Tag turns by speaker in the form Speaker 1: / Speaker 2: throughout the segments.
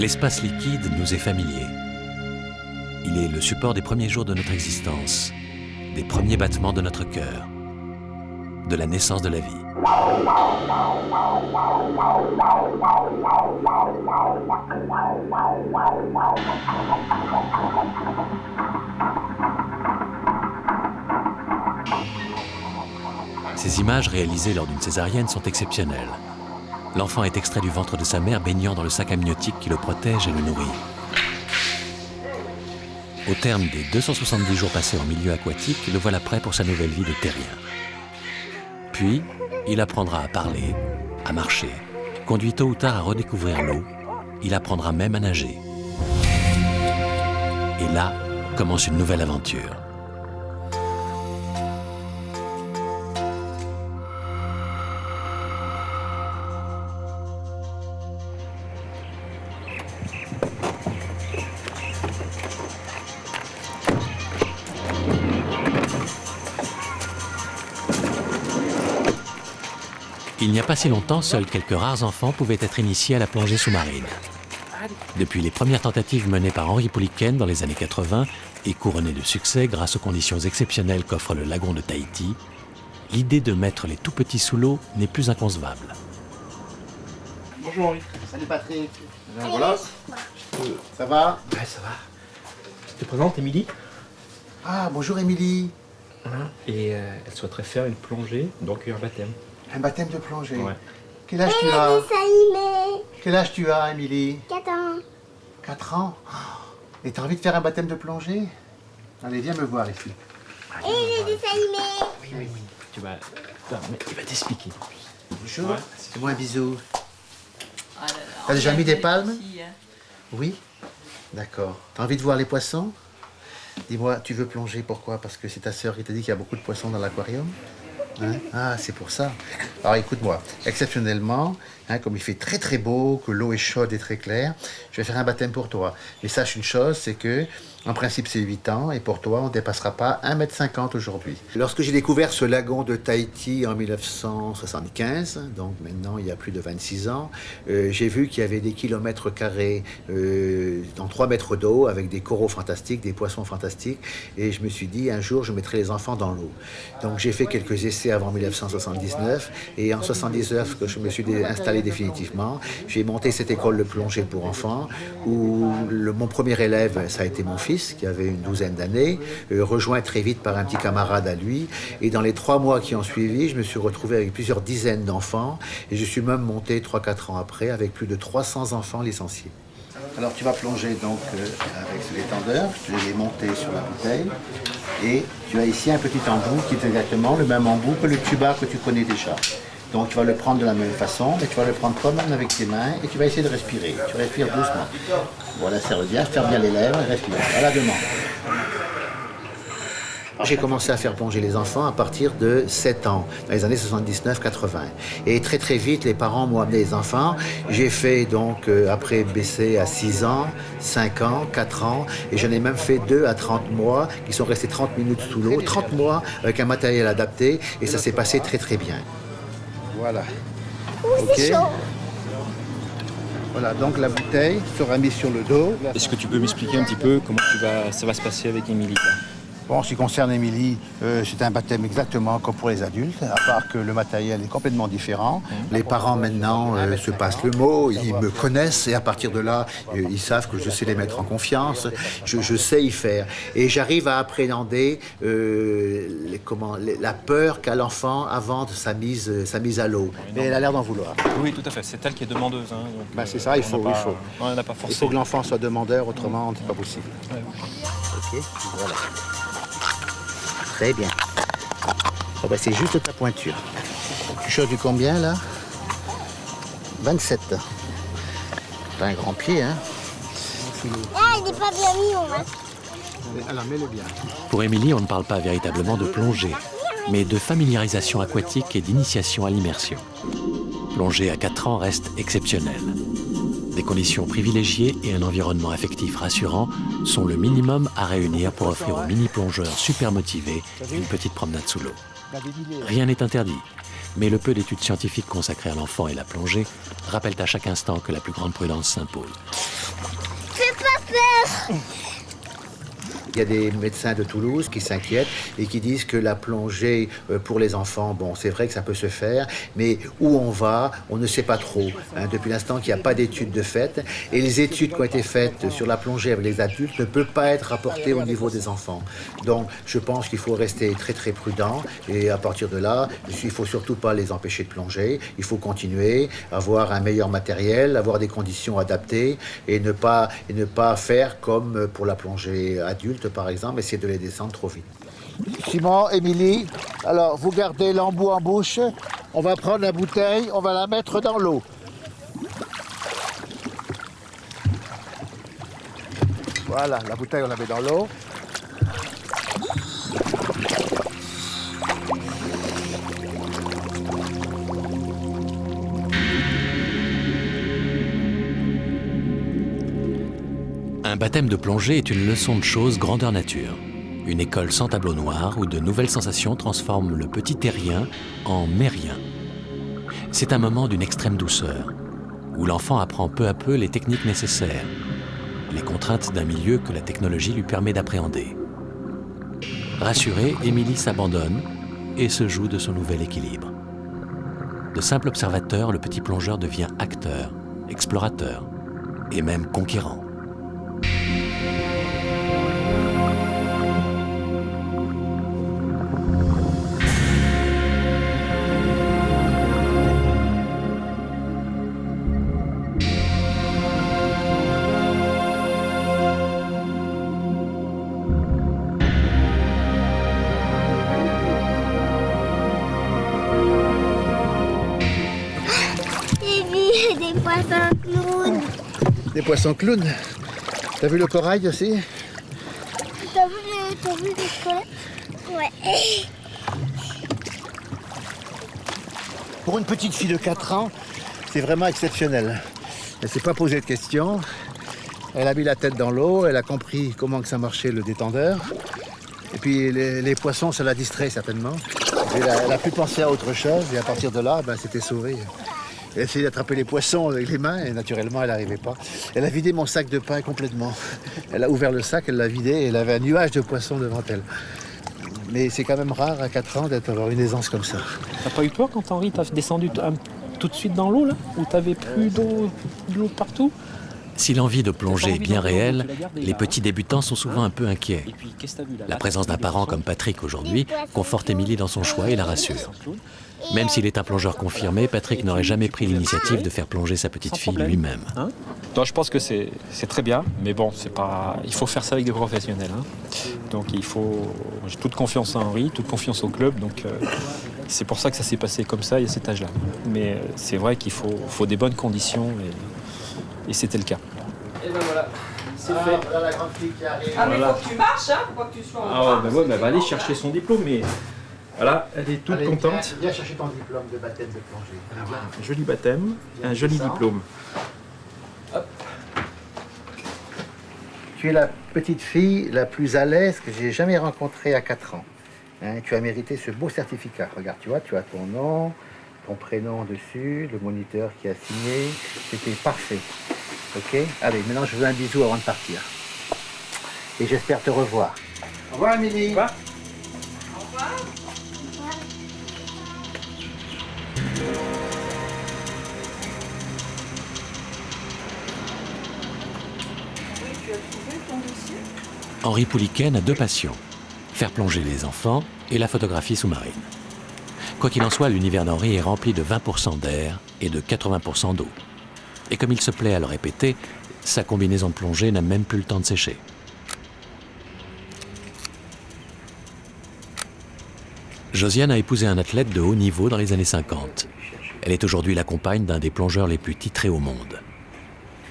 Speaker 1: L'espace liquide nous est familier. Il est le support des premiers jours de notre existence, des premiers battements de notre cœur, de la naissance de la vie. Ces images réalisées lors d'une césarienne sont exceptionnelles. L'enfant est extrait du ventre de sa mère baignant dans le sac amniotique qui le protège et le nourrit. Au terme des 270 jours passés en milieu aquatique, le voilà prêt pour sa nouvelle vie de terrien. Puis, il apprendra à parler, à marcher, conduit tôt ou tard à redécouvrir l'eau. Il apprendra même à nager. Et là, commence une nouvelle aventure. Il n'y a pas si longtemps, seuls quelques rares enfants pouvaient être initiés à la plongée sous-marine. Depuis les premières tentatives menées par Henri Pouliken dans les années 80 et couronnées de succès grâce aux conditions exceptionnelles qu'offre le lagon de Tahiti, l'idée de mettre les tout-petits sous l'eau n'est plus inconcevable.
Speaker 2: Bonjour Henri. Salut Patrick. Voilà. Ça va?
Speaker 3: Ouais, ça va. Je te présente Émilie.
Speaker 2: Ah, bonjour Émilie.
Speaker 3: Et elle souhaiterait faire une plongée, donc un baptême.
Speaker 2: Un baptême de plongée.
Speaker 3: Ouais.
Speaker 2: Quel âge tu as? Quel âge tu as, Émilie?
Speaker 4: 4 ans.
Speaker 2: 4 ans. Et t'as envie de faire un baptême de plongée? Allez, viens me voir ici.
Speaker 4: Et les dessins animés.
Speaker 3: Oui. Tu vas... Attends, mais il va t'expliquer.
Speaker 2: Bonjour.
Speaker 3: Ouais.
Speaker 2: Fais-moi un bisou.
Speaker 5: Ah là là,
Speaker 2: T'as déjà mis des palmes?
Speaker 5: petit, hein.
Speaker 2: Oui. D'accord. T'as envie de voir les poissons? Dis-moi, tu veux plonger, pourquoi? Parce que c'est ta sœur qui t'a dit qu'il y a beaucoup de poissons dans l'aquarium? Hein? Ah, c'est pour ça. Alors écoute-moi, exceptionnellement, comme il fait très très beau, que l'eau est chaude et très claire, je vais faire un baptême pour toi. Mais sache une chose, c'est que, en principe, c'est 8 ans, et pour toi, on ne dépassera pas 1,50 m aujourd'hui. Lorsque j'ai découvert ce lagon de Tahiti en 1975, donc maintenant il y a plus de 26 ans, j'ai vu qu'il y avait des kilomètres carrés dans 3 mètres d'eau, avec des coraux fantastiques, des poissons fantastiques, et je me suis dit, un jour, je mettrai les enfants dans l'eau. Donc j'ai fait quelques essais avant 1979, et en 1979, que je me suis installé définitivement, j'ai monté cette école de plongée pour enfants, où mon premier élève, ça a été mon fils, qui avait une douzaine d'années, rejoint très vite par un petit camarade à lui, et dans les 3 mois qui ont suivi, je me suis retrouvé avec plusieurs dizaines d'enfants, et je suis même monté 3-4 ans après, avec plus de 300 enfants licenciés. Alors tu vas plonger donc avec ce détendeur, je l'ai monté sur la bouteille, et tu as ici un petit embout qui est exactement le même embout que le tuba que tu connais déjà. Donc tu vas le prendre de la même façon, mais tu vas le prendre toi-même avec tes mains et tu vas essayer de respirer. Tu respires doucement. Voilà, serre bien, ferme bien les lèvres et respire. À la demande. J'ai commencé à faire plonger les enfants à partir de 7 ans, dans les années 79-80. Et très très vite, les parents m'ont amené les enfants. J'ai fait donc, après baisser à 6 ans, 5 ans, 4 ans, et j'en ai même fait 2 à 30 mois, qui sont restés 30 minutes sous l'eau, 30 mois avec un matériel adapté, et ça s'est passé très très bien. Voilà.
Speaker 4: C'est chaud.
Speaker 2: Voilà, donc la bouteille sera mise sur le dos.
Speaker 3: Est-ce que tu peux m'expliquer un petit peu comment ça va se passer avec Émilie?
Speaker 2: Bon, en ce qui concerne Émilie, c'est un baptême exactement comme pour les adultes, à part que le matériel est complètement différent. Les parents maintenant se passent le mot, ils me connaissent et à partir de là, ils savent que je sais les mettre en confiance, je sais y faire. Et j'arrive à appréhender la peur qu'a l'enfant avant de sa mise à l'eau. Mais elle a l'air d'en vouloir.
Speaker 3: Oui, tout à fait. C'est elle qui est demandeuse. Hein, donc,
Speaker 2: Ben, c'est ça, il faut.
Speaker 3: On n'a pas forcé.
Speaker 2: Il faut que l'enfant soit demandeur, autrement, c'est pas possible.
Speaker 3: Ouais.
Speaker 2: Ok, voilà. Très bien. Oh ben c'est juste ta pointure. Tu choses du combien là? 27. T'as un grand pied, hein?
Speaker 4: Ah, il n'est pas bien mis, on va.
Speaker 2: Alors mets-le bien.
Speaker 1: Pour Émilie, on ne parle pas véritablement de plongée, mais de familiarisation aquatique et d'initiation à l'immersion. Plonger à 4 ans reste exceptionnel. Des conditions privilégiées et un environnement affectif rassurant sont le minimum à réunir pour offrir aux mini-plongeurs super motivés une petite promenade sous l'eau. Rien n'est interdit, mais le peu d'études scientifiques consacrées à l'enfant et la plongée rappellent à chaque instant que la plus grande prudence s'impose.
Speaker 2: Il y a des médecins de Toulouse qui s'inquiètent et qui disent que la plongée pour les enfants, bon, c'est vrai que ça peut se faire, mais où on va, on ne sait pas trop. Hein, depuis l'instant qu'il n'y a pas d'études de fait. Et les études qui ont été faites sur la plongée avec les adultes ne peuvent pas être rapportées au niveau des enfants. Donc, je pense qu'il faut rester très très prudent. Et à partir de là, il ne faut surtout pas les empêcher de plonger. Il faut continuer, avoir un meilleur matériel, avoir des conditions adaptées et ne pas faire comme pour la plongée adulte, par exemple, essayer de les descendre trop vite. Simon, Émilie, alors vous gardez l'embout en bouche, on va prendre la bouteille, on va la mettre dans l'eau. Voilà, la bouteille on la met dans l'eau.
Speaker 1: Un baptême de plongée est une leçon de choses grandeur nature. Une école sans tableau noir où de nouvelles sensations transforment le petit terrien en mérien. C'est un moment d'une extrême douceur, où l'enfant apprend peu à peu les techniques nécessaires, les contraintes d'un milieu que la technologie lui permet d'appréhender. Rassurée, Émilie s'abandonne et se joue de son nouvel équilibre. De simple observateur, le petit plongeur devient acteur, explorateur et même conquérant.
Speaker 4: Des poissons clowns.
Speaker 2: Des poissons clowns. T'as vu le corail aussi?
Speaker 4: T'as vu le squelette? Ouais.
Speaker 2: Pour une petite fille de 4 ans, c'est vraiment exceptionnel. Elle ne s'est pas posé de questions. Elle a mis la tête dans l'eau, elle a compris comment que ça marchait le détendeur. Et puis les poissons, ça l'a distrait certainement. Elle a pu penser à autre chose et à partir de là, c'était sauvé. Elle a essayé d'attraper les poissons avec les mains et naturellement, elle n'arrivait pas. Elle a vidé mon sac de pain complètement. Elle a ouvert le sac, elle l'a vidé et elle avait un nuage de poissons devant elle. Mais c'est quand même rare à 4 ans d'avoir une aisance comme ça.
Speaker 3: T'as pas eu peur quand Henri t'a descendu tout de suite dans l'eau, là? Où t'avais plus d'eau partout?
Speaker 1: Si l'envie de plonger est bien réelle, les petits débutants sont souvent un peu inquiets.
Speaker 3: Et puis, qu'est-ce que t'as vu, là?
Speaker 1: La présence d'un parent comme Patrick aujourd'hui conforte Émilie dans son choix et la rassure. Même s'il est un plongeur confirmé, Patrick n'aurait jamais pris l'initiative de faire plonger sa petite fille lui-même.
Speaker 3: Hein? Donc, je pense que c'est très bien, mais bon, il faut faire ça avec des professionnels. Hein. Donc j'ai toute confiance en Henri, toute confiance au club, donc c'est pour ça que ça s'est passé comme ça et à cet âge-là. Mais c'est vrai qu'il faut des bonnes conditions et c'était le cas.
Speaker 5: Et ben voilà, c'est fait.
Speaker 2: Voilà la grande fille qui arrive.
Speaker 5: Ah mais faut que tu marches, hein, faut pas que tu sois en
Speaker 3: Ah ouais, elle va aller chercher son diplôme, mais voilà, elle est toute contente.
Speaker 2: Viens chercher ton diplôme de baptême de plongée.
Speaker 3: Un joli baptême, un joli diplôme.
Speaker 5: Hop.
Speaker 2: Tu es la petite fille la plus à l'aise que j'ai jamais rencontrée à 4 ans. Hein, tu as mérité ce beau certificat. Regarde, tu vois, tu as ton nom, ton prénom dessus, le moniteur qui a signé. C'était parfait. Ok? Allez, maintenant je veux un bisou avant de partir. Et j'espère te revoir. Au revoir, Amélie. Au revoir.
Speaker 5: Au revoir. Oui, tu as trouvé ton dossier?
Speaker 1: Henri Pouliken a 2 passions, faire plonger les enfants et la photographie sous-marine. Quoi qu'il en soit, l'univers d'Henri est rempli de 20% d'air et de 80% d'eau. Et comme il se plaît à le répéter, sa combinaison de plongée n'a même plus le temps de sécher. Josiane a épousé un athlète de haut niveau dans les années 50. Elle est aujourd'hui la compagne d'un des plongeurs les plus titrés au monde.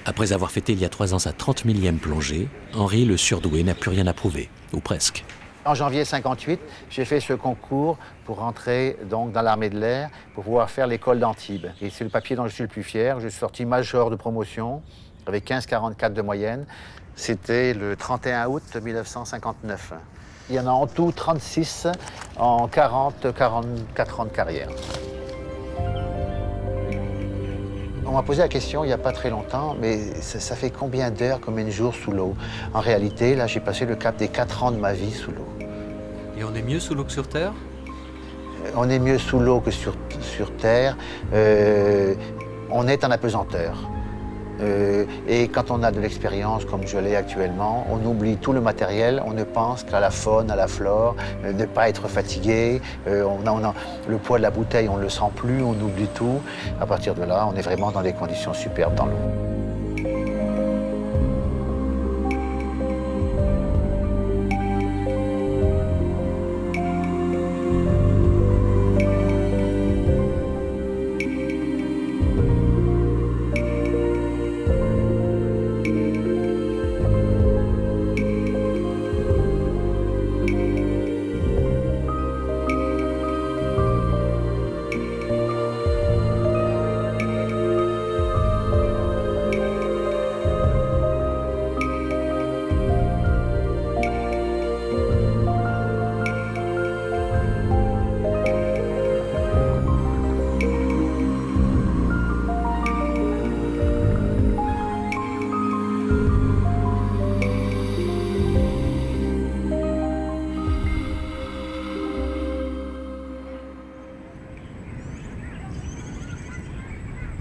Speaker 1: Après avoir fêté il y a 3 ans sa 30 millième plongée, Henri, le surdoué, n'a plus rien à prouver, ou presque.
Speaker 2: En janvier 58, j'ai fait ce concours pour rentrer donc dans l'armée de l'air, pour pouvoir faire l'école d'Antibes. Et c'est le papier dont je suis le plus fier. Je suis sorti major de promotion avec 15,44 de moyenne. C'était le 31 août 1959. Il y en a en tout 36 en 44 ans de carrière. On m'a posé la question il n'y a pas très longtemps, mais ça fait combien d'heures, combien de jours sous l'eau? En réalité, là, j'ai passé le cap des 4 ans de ma vie sous l'eau.
Speaker 1: Et on est mieux sous l'eau que sur Terre?
Speaker 2: On est mieux sous l'eau que sur Terre. On est en apesanteur. Et quand on a de l'expérience, comme je l'ai actuellement, on oublie tout le matériel, on ne pense qu'à la faune, à la flore, ne pas être fatigué. Le poids de la bouteille, on ne le sent plus, on oublie tout. À partir de là, on est vraiment dans des conditions superbes dans l'eau.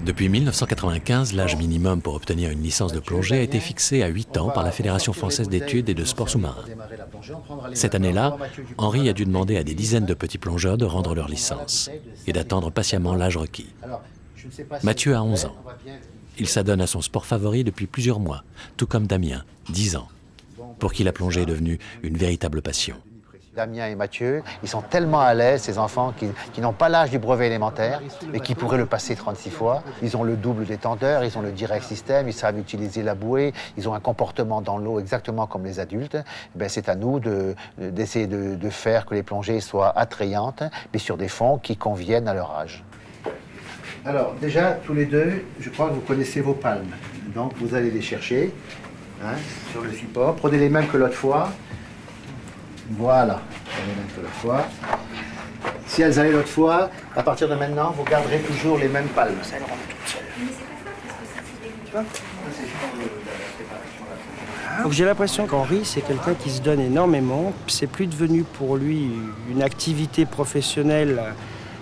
Speaker 1: Depuis 1995, l'âge minimum pour obtenir une licence de plongée a été fixé à 8 ans par la Fédération française d'études et de sports sous-marins. Cette année-là, Henri a dû demander à des dizaines de petits plongeurs de rendre leur licence et d'attendre patiemment l'âge requis. Mathieu a 11 ans. Il s'adonne à son sport favori depuis plusieurs mois, tout comme Damien, 10 ans, pour qui la plongée est devenue une véritable passion.
Speaker 2: Damien et Mathieu, ils sont tellement à l'aise, ces enfants qui n'ont pas l'âge du brevet élémentaire, mais qui pourraient le passer 36 fois. Ils ont le double détendeur, ils ont le direct system, ils savent utiliser la bouée, ils ont un comportement dans l'eau exactement comme les adultes. C'est à nous d'essayer de faire que les plongées soient attrayantes, mais sur des fonds qui conviennent à leur âge. Alors, déjà, tous les deux, je crois que vous connaissez vos palmes. Donc, vous allez les chercher sur le support. Prenez les mêmes que l'autre fois. Voilà, les mêmes que l'autre fois. Si elles allaient l'autre fois, à partir de maintenant, vous garderez toujours les mêmes palmes. Ça, elles rentrent toutes seules. Tu vois?
Speaker 6: Donc j'ai l'impression qu'Henri, c'est quelqu'un qui se donne énormément. C'est plus devenu pour lui une activité professionnelle.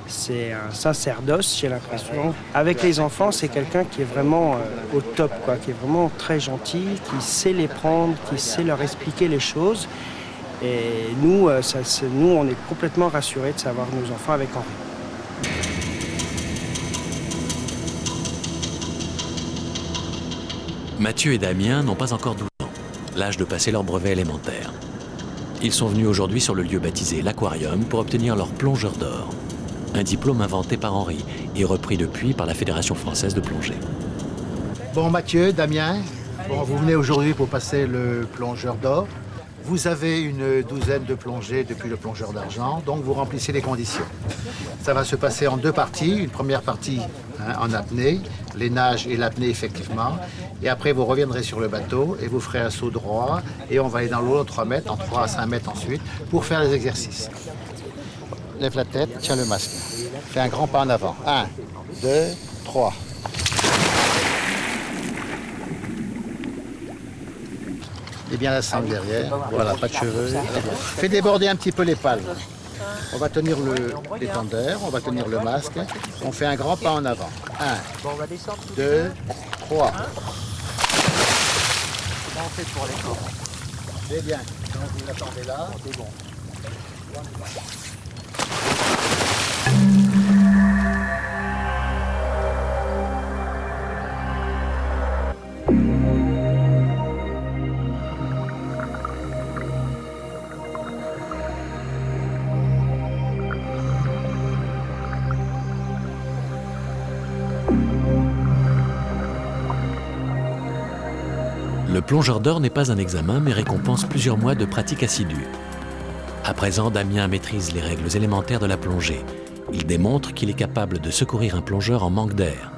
Speaker 6: C'est un sacerdoce, j'ai l'impression. Avec les enfants, c'est quelqu'un qui est vraiment au top, quoi, qui est vraiment très gentil, qui sait les prendre, qui sait leur expliquer les choses. Et nous, on est complètement rassurés de savoir nos enfants avec Henri.
Speaker 1: Mathieu et Damien n'ont pas encore 12 ans, l'âge de passer leur brevet élémentaire. Ils sont venus aujourd'hui sur le lieu baptisé l'Aquarium pour obtenir leur plongeur d'or. Un diplôme inventé par Henri et repris depuis par la Fédération française de plongée.
Speaker 2: Bon, Mathieu, Damien, vous venez aujourd'hui pour passer le plongeur d'or. Vous avez une douzaine de plongées depuis le plongeur d'argent, donc vous remplissez les conditions. Ça va se passer en 2 parties. Une première partie en apnée, les nages et l'apnée effectivement. Et après, vous reviendrez sur le bateau et vous ferez un saut droit. Et on va aller dans l'eau en 3 mètres, en 3 à 5 mètres ensuite, pour faire les exercices. Lève la tête, tiens le masque. Fais un grand pas en avant. 1, 2, 3. Et bien la sangle derrière, voilà, pas de cheveux. Fais déborder un petit peu les palmes. On va tenir le détendeur, on va tenir le masque. On fait un grand pas en avant. 1, 2, 3. Comment on fait pour les corps? C'est bien. Quand vous l'attendez là, c'est bon.
Speaker 1: Le plongeur d'or n'est pas un examen, mais récompense plusieurs mois de pratique assidue. À présent, Damien maîtrise les règles élémentaires de la plongée. Il démontre qu'il est capable de secourir un plongeur en manque d'air.